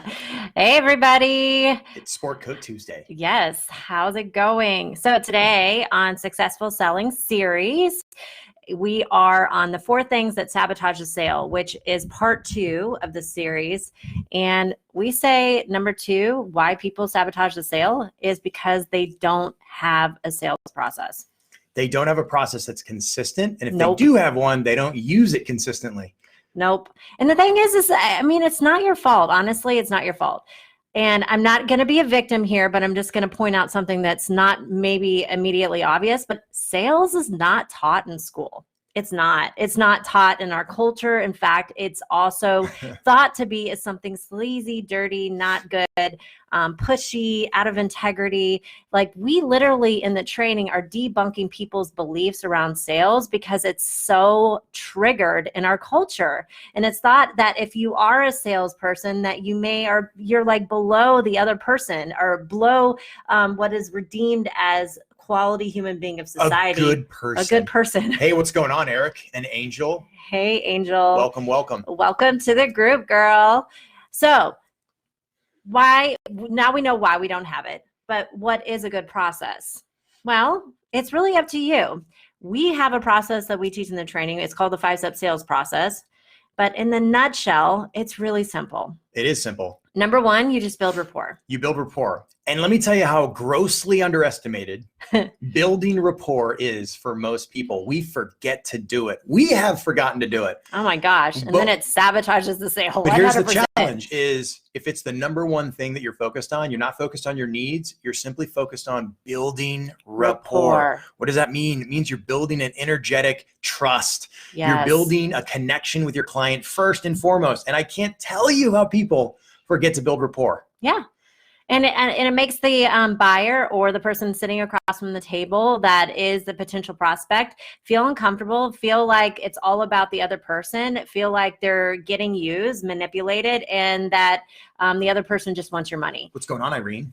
Hey, everybody. It's Sport Coat Tuesday. Yes. How's it going? So today on Successful Selling Series, we are on the 4 things that sabotage the sale, which is part 2 of the series. And we say number 2, why people sabotage the sale is because they don't have a sales process. They don't have a process that's consistent. And if Nope. they do have one, they don't use it consistently. Nope. And the thing is, I mean, it's not your fault. Honestly, it's not your fault. And I'm not going to be a victim here, but I'm just going to point out something that's not maybe immediately obvious, but sales is not taught in school. It's not. It's not taught in our culture. In fact, it's also thought to be as something sleazy, dirty, not good, pushy, out of integrity. Like, we literally in the training are debunking people's beliefs around sales because it's so triggered in our culture. And it's thought that if you are a salesperson, that you're like below the other person or below what is redeemed as quality human being of society. A good person. A good person. Hey, what's going on, Eric and Angel? Hey, Angel. Welcome, welcome. Welcome to the group, girl. So now we know why we don't have it, but what is a good process? Well, it's really up to you. We have a process that we teach in the training. It's called the 5-step sales process. But in the nutshell, it's really simple. It is simple. Number 1, you just build rapport. You build rapport. And let me tell you how grossly underestimated building rapport is for most people. We forget to do it. We have forgotten to do it. Oh my gosh. And then it sabotages the sale. But here's the challenge is, if it's the number 1 thing that you're focused on, you're not focused on your needs. You're simply focused on building rapport. What does that mean? It means you're building an energetic trust. Yes. You're building a connection with your client first and foremost. And I can't tell you how people forget to build rapport. Yeah. And it makes the buyer or the person sitting across from the table that is the potential prospect feel uncomfortable, feel like it's all about the other person, feel like they're getting used, manipulated, and that the other person just wants your money. What's going on, Irene?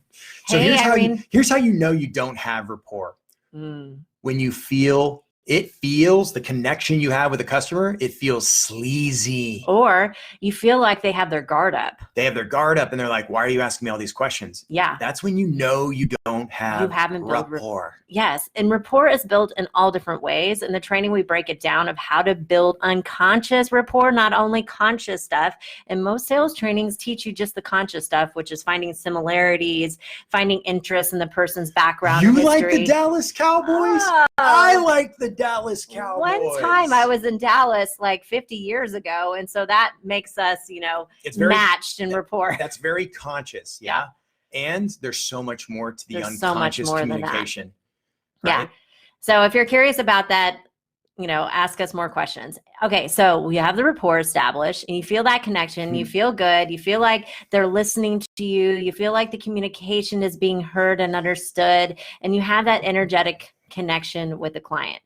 So hey, here's how you know you don't have rapport. When you feel the connection you have with the customer, it feels sleazy. Or you feel like they have their guard up. They have their guard up and they're like, why are you asking me all these questions? Yeah. That's when you know you don't have rapport. Yes. And rapport is built in all different ways. In the training, we break it down of how to build unconscious rapport, not only conscious stuff. And most sales trainings teach you just the conscious stuff, which is finding similarities, finding interest in the person's background. You like the Dallas Cowboys? Oh. I like the Dallas Cowboys. One time I was in Dallas like 50 years ago. And so that makes us, it's matched in rapport. That's very conscious. Yeah. And there's so much more to the unconscious communication. Right? Yeah. So if you're curious about that, ask us more questions. Okay. So we have the rapport established and you feel that connection, you feel good. You feel like they're listening to you. You feel like the communication is being heard and understood, and you have that energetic connection with the client.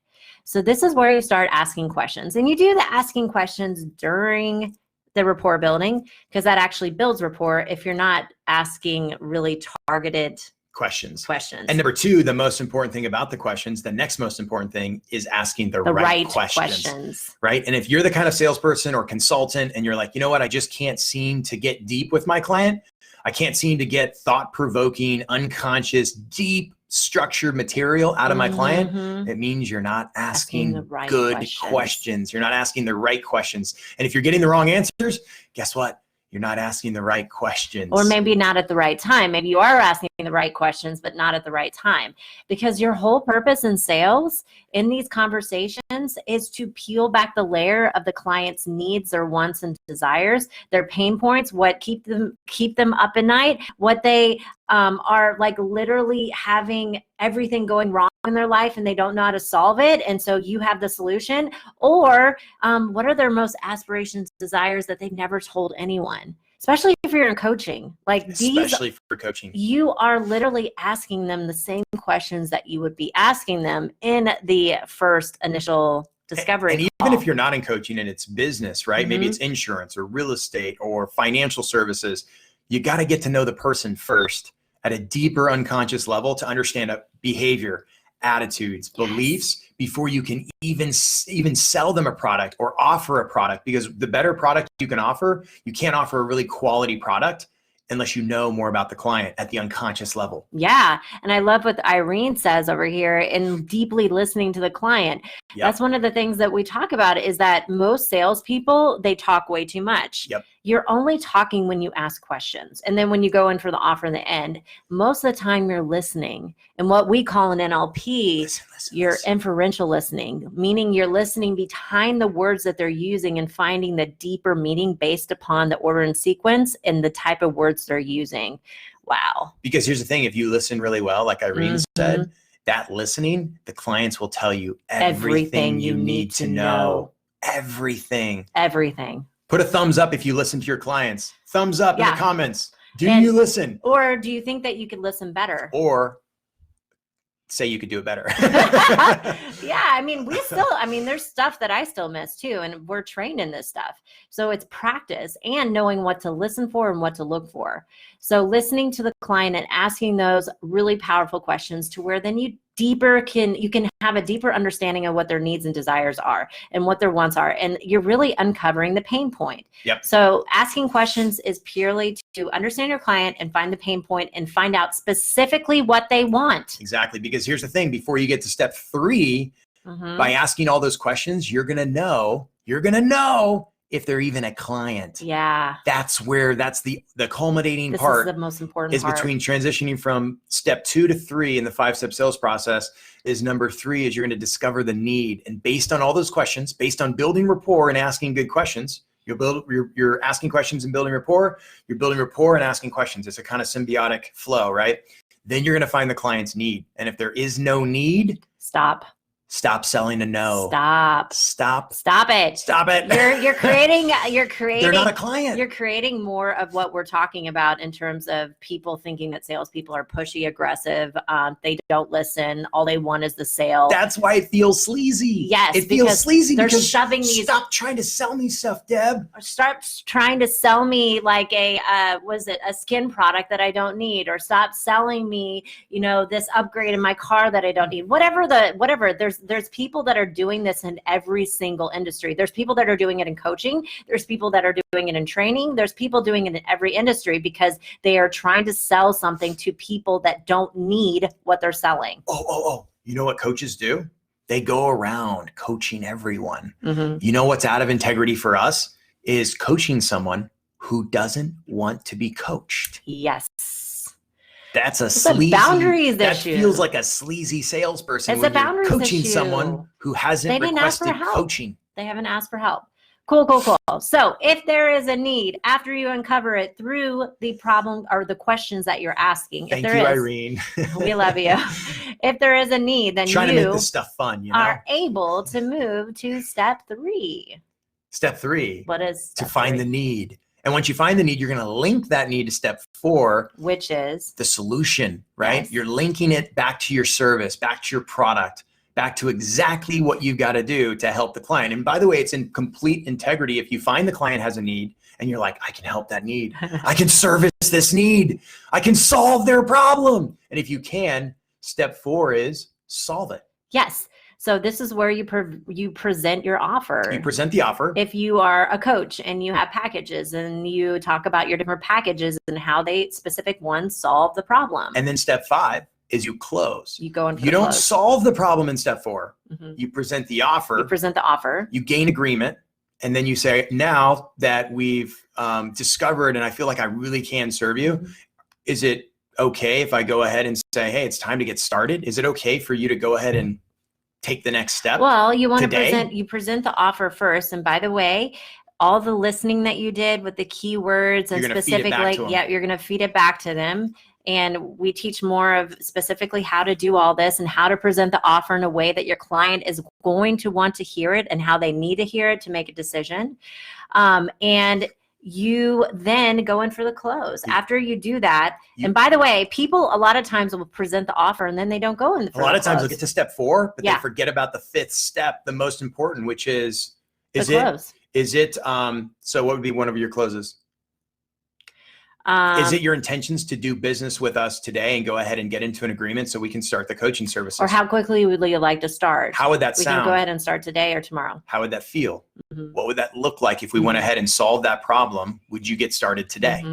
So this is where you start asking questions, and you do the asking questions during the rapport building, because that actually builds rapport if you're not asking really targeted questions. And number 2, the most important thing about the questions, the next most important thing is asking the right questions. Right. And if you're the kind of salesperson or consultant and you're like, you know what, I just can't seem to get deep with my client. I can't seem to get thought-provoking, unconscious, deep, structured material out of my client, it means you're not asking good questions. You're not asking the right questions. And if you're getting the wrong answers, guess what? You're not asking the right questions. Or maybe not at the right time. Maybe you are asking the right questions, but not at the right time. Because your whole purpose in sales, in these conversations, is to peel back the layer of the client's needs, their wants and desires, their pain points, what keep them up at night, what they are like literally having everything going wrong in their life and they don't know how to solve it. And so you have the solution. Or what are their most aspirations, desires that they've never told anyone? Especially if you're in coaching, especially for coaching, you are literally asking them the same questions that you would be asking them in the first initial discovery. And even if you're not in coaching and it's business, right? Maybe it's insurance or real estate or financial services. You got to get to know the person first at a deeper unconscious level to understand behavior, attitudes, beliefs before you can even sell them a product or offer a product. Because the better product you can offer, you can't offer a really quality product unless you know more about the client at the unconscious level. Yeah. And I love what Irene says over here in deeply listening to the client. Yep. That's one of the things that we talk about is that most salespeople, they talk way too much. Yep. You're only talking when you ask questions. And then when you go in for the offer in the end, most of the time you're listening. And what we call in NLP, you're inferential listening, meaning you're listening behind the words that they're using and finding the deeper meaning based upon the order and sequence and the type of words they're using. Wow. Because here's the thing, if you listen really well, like Irene said, that listening, the clients will tell you everything you need to know. Everything. Put a thumbs up if you listen to your clients. Thumbs up in the comments. Do you listen? Or do you think that you could listen better? Or say you could do it better. Yeah, I mean, there's stuff that I still miss too, and we're trained in this stuff. So it's practice and knowing what to listen for and what to look for. So listening to the client and asking those really powerful questions to where then you can have a deeper understanding of what their needs and desires are and what their wants are. And you're really uncovering the pain point. Yep. So asking questions is purely to understand your client and find the pain point and find out specifically what they want. Exactly. Because here's the thing, before you get to step 3, by asking all those questions, you're going to know if they're even a client. Yeah. That's the culminating part. This is the most important part. Between transitioning from step 2 to 3 in the 5-step sales process is number 3 is you're going to discover the need. And based on all those questions, based on building rapport and asking good questions, you're asking questions and building rapport, you're building rapport and asking questions. It's a kind of symbiotic flow, right? Then you're going to find the client's need. And if there is no need, Stop selling a no. Stop it. You're creating They're not a client. You're creating more of what we're talking about in terms of people thinking that salespeople are pushy, aggressive. They don't listen. All they want is the sale. That's why it feels sleazy. Yes. It feels sleazy they're because shoving these. Stop trying to sell me stuff, Deb. Start trying to sell me like a skin product that I don't need, or stop selling me, this upgrade in my car that I don't need. Whatever. There's people that are doing this in every single industry. There's people that are doing it in coaching. There's people that are doing it in training. There's people doing it in every industry because they are trying to sell something to people that don't need what they're selling. Oh. You know what coaches do? They go around coaching everyone. You know what's out of integrity for us is coaching someone who doesn't want to be coached. Yes. That's a sleazy boundaries that issue. Feels like a sleazy salesperson. It's when a boundaries you're coaching issue. someone who hasn't requested coaching. They haven't asked for help. Cool. So if there is a need, after you uncover it through the problem or the questions that you're asking, Thank you, Irene. We love you. If there is a need, then trying to make this stuff fun, are able to move to step 3. Step 3. What is to find the need? And once you find the need, you're going to link that need to step 4, which is the solution, right? Yes. You're linking it back to your service, back to your product, back to exactly what you've got to do to help the client. And by the way, it's in complete integrity. If you find the client has a need and you're like, I can help that need. I can service this need. I can solve their problem. And if you can, step 4 is solve it. Yes. So this is where you present your offer. You present the offer. If you are a coach and you have packages and you talk about your different packages and how they specific ones solve the problem. And then step 5 is you close. You go in for You the don't close. solve the problem in step 4. You present the offer. You present the offer. You gain agreement. And then you say, now that we've discovered and I feel like I really can serve you, is it okay if I go ahead and say, hey, it's time to get started? Is it okay for you to go ahead and take the next step? Well, you want to present the offer first. And by the way, all the listening that you did with the keywords and specific, you're going to feed it back to them. And we teach more of specifically how to do all this and how to present the offer in a way that your client is going to want to hear it and how they need to hear it to make a decision. And you then go in for the close. After you do that, and by the way, people a lot of times will present the offer and then they don't go in. A lot of times they'll get to step 4, but they forget about the 5th step, the most important, which is it, so what would be one of your closes? Is it your intentions to do business with us today and go ahead and get into an agreement so we can start the coaching services? Or how quickly would you like to start? How would that sound? We can go ahead and start today or tomorrow. How would that feel? What would that look like if we went ahead and solved that problem? Would you get started today?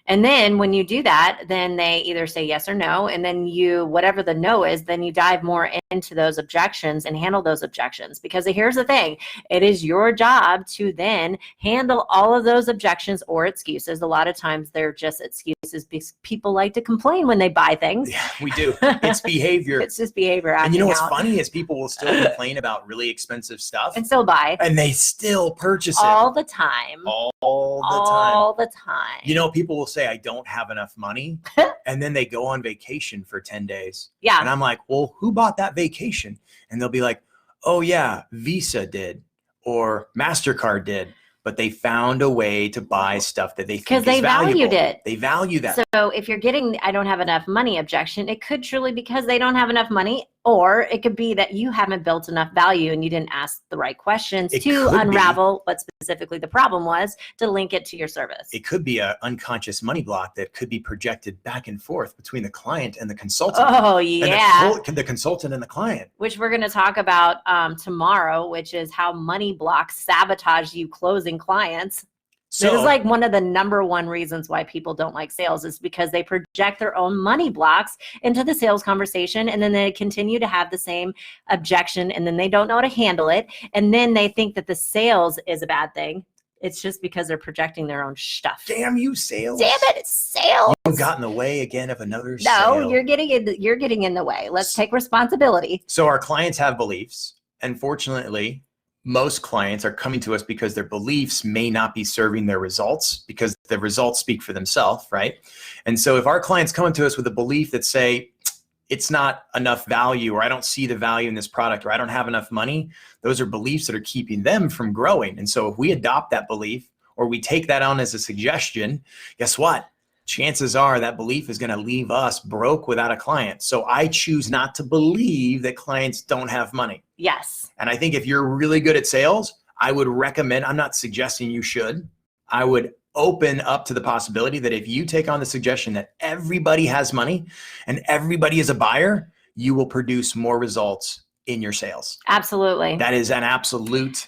And then when you do that, then they either say yes or no. And then whatever the no is, then you dive more into those objections and handle those objections. Because here's the thing, it is your job to then handle all of those objections or excuses. A lot of times they're just excuses because people like to complain when they buy things. Yeah, we do. It's behavior. It's just behavior. And you know what's funny is people will still complain about really expensive stuff. And still buy. And they still purchase it. All the time. All the time. You know, people will say, I don't have enough money. And then they go on vacation for 10 days. Yeah. And I'm like, well, who bought that vacation? And they'll be like, oh yeah, Visa did or MasterCard did. But they found a way to buy stuff that they think is valuable. Because they valued it. They value that. So if you're getting, I don't have enough money objection, it could truly be because they don't have enough money, or it could be that you haven't built enough value and you didn't ask the right questions to unravel what specifically the problem was to link it to your service. It could be an unconscious money block that could be projected back and forth between the client and the consultant. Oh, yeah. And the consultant and the client. Which we're going to talk about tomorrow, which is how money blocks sabotage you closing clients. So, this is like one of the number one reasons why people don't like sales is because they project their own money blocks into the sales conversation, and then they continue to have the same objection, and then they don't know how to handle it. And then they think that the sales is a bad thing. It's just because they're projecting their own stuff. Damn you, sales. Damn it, it's sales. You got in the way again of another sale. No, you're getting in the way. Let's take responsibility. So our clients have beliefs, and fortunately, most clients are coming to us because their beliefs may not be serving their results because the results speak for themselves, right? And so if our clients come to us with a belief that say, it's not enough value, or I don't see the value in this product, or I don't have enough money, those are beliefs that are keeping them from growing. And so if we adopt that belief, or we take that on as a suggestion, guess what? Chances are that belief is going to leave us broke without a client. So I choose not to believe that clients don't have money. Yes. And I think if you're really good at sales, I would recommend, I'm not suggesting you should, I would open up to the possibility that if you take on the suggestion that everybody has money and everybody is a buyer, you will produce more results in your sales. Absolutely. That is an absolute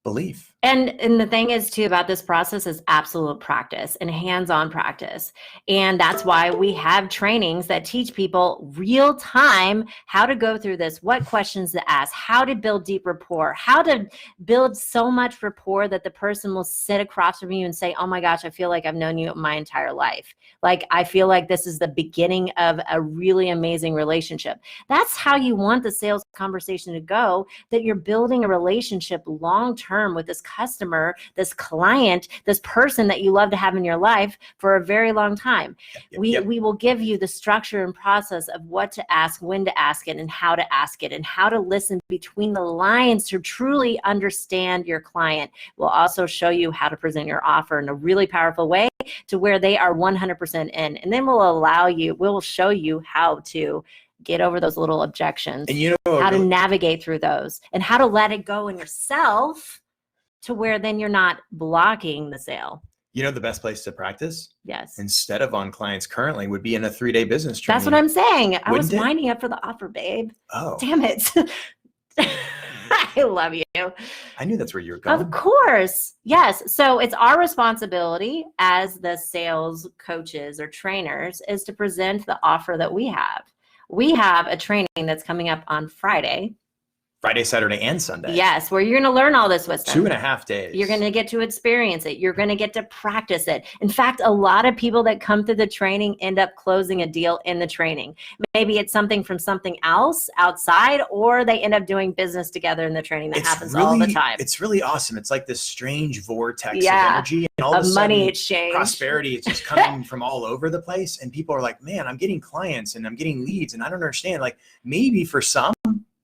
belief. And the thing is too about this process is absolute practice and hands-on practice. And that's why we have trainings that teach people real time how to go through this, what questions to ask, how to build deep rapport, how to build so much rapport that the person will sit across from you and say, oh my gosh, I feel like I've known you my entire life. Like, I feel like this is the beginning of a really amazing relationship. That's how you want the sales conversation to go, that you're building a relationship long-term with this customer, this client, this person that you love to have in your life for a very long time. We will give you the structure and process of what to ask, when to ask it, and how to ask it, and how to listen between the lines to truly understand your client. We'll also show you how to present your offer in a really powerful way to where they are 100% in. And then we'll show you how to get over those little objections, and how to navigate through those, and how to let it go in yourself to where then you're not blocking the sale. You know the best place to practice? Yes. Instead of on clients currently would be in a 3-day business training. That's what I'm saying. I was winding up for the offer, babe. Oh. Damn it. I love you. I knew that's where you were going. Of course. Yes. So it's our responsibility as the sales coaches or trainers is to present the offer that we have. We have a training that's coming up on Friday, Saturday, and Sunday. Yes, where you're going to learn all this wisdom. 2.5 days. You're going to get to experience it. You're going to get to practice it. In fact, a lot of people that come through the training end up closing a deal in the training. Maybe it's something from something else outside, or they end up doing business together in the training. That happens all the time. It's really awesome. It's like this strange vortex of energy, and all of a sudden, money exchange. Prosperity is just coming from all over the place. And people are like, man, I'm getting clients and I'm getting leads, and I don't understand. Like, maybe for some,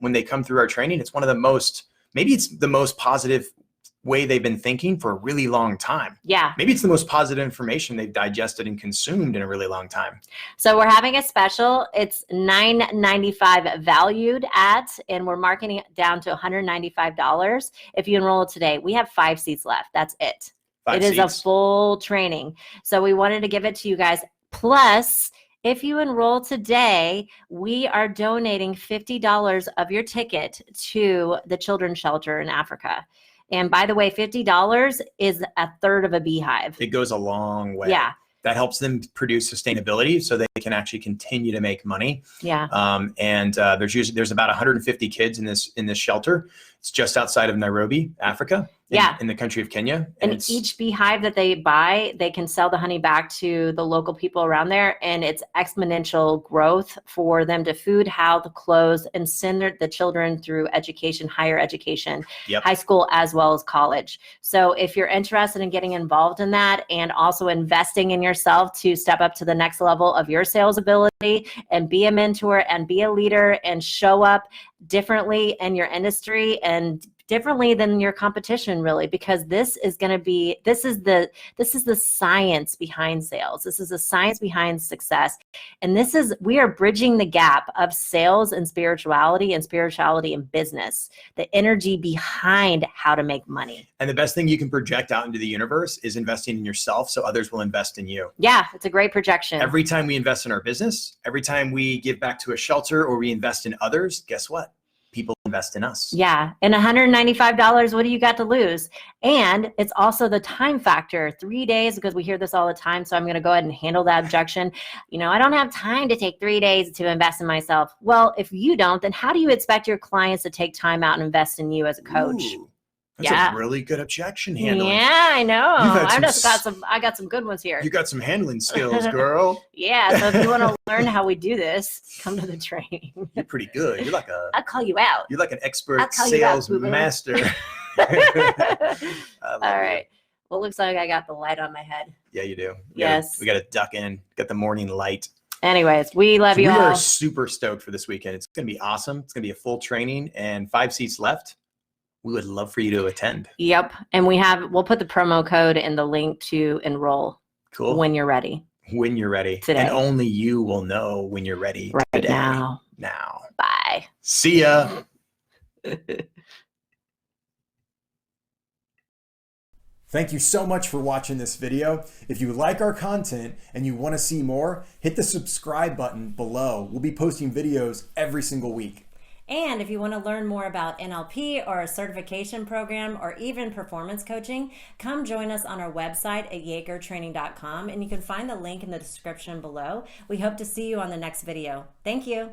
when they come through our training, it's one of the most, maybe it's the most positive way they've been thinking for a really long time. Yeah. Maybe it's the most positive information they've digested and consumed in a really long time. So we're having a special. It's $995 valued at, and we're marketing it down to $195 if you enroll today. We have 5 seats left. That's it. It is a full training. So we wanted to give it to you guys. Plus, if you enroll today, we are donating $50 of your ticket to the children's shelter in Africa. And by the way, $50 is a third of a beehive. It goes a long way. Yeah. that helps them produce sustainability so they can actually continue to make money. Yeah. There's about 150 kids in this shelter. It's just outside of Nairobi, Africa, in the country of Kenya. And each beehive that they buy, they can sell the honey back to the local people around there. And it's exponential growth for them to food, house, clothes, and send the children through education, higher education, high school, as well as college. So if you're interested in getting involved in that and also investing in yourself to step up to the next level of your sales ability and be a mentor and be a leader and show up differently in your industry and differently than your competition, really, because this is the science behind sales. This is the science behind success. And we are bridging the gap of sales and spirituality and business, the energy behind how to make money. And the best thing you can project out into the universe is investing in yourself so others will invest in you. Yeah, it's a great projection. Every time we invest in our business, every time we give back to a shelter or we invest in others, guess what? People invest in us. Yeah. And $195, what do you got to lose? And it's also the time factor, 3 days, because we hear this all the time. So I'm going to go ahead and handle that objection. I don't have time to take 3 days to invest in myself. Well, if you don't, then how do you expect your clients to take time out and invest in you as a coach? Ooh. That's a really good objection handling. Yeah, I know. I got some good ones here. You got some handling skills, girl. Yeah, so if you want to learn how we do this, come to the training. You're pretty good. I'll call you out. You're like an expert sales master. All right. Well, it looks like I got the light on my head. Yeah, you do. Yes. We got to duck in. Got the morning light. Anyways, we love you all. We are super stoked for this weekend. It's going to be awesome. It's going to be a full training and 5 seats left. We would love for you to attend. Yep. And we'll put the promo code in the link to enroll. Cool. When you're ready. When you're ready. Today. And only you will know when you're ready. Right today. now. Bye. See ya. Thank you so much for watching this video. If you like our content and you want to see more, hit the subscribe button below. We'll be posting videos every single week. And if you want to learn more about NLP or a certification program or even performance coaching, come join us on our website at yagertraining.com, and you can find the link in the description below. We hope to see you on the next video. Thank you.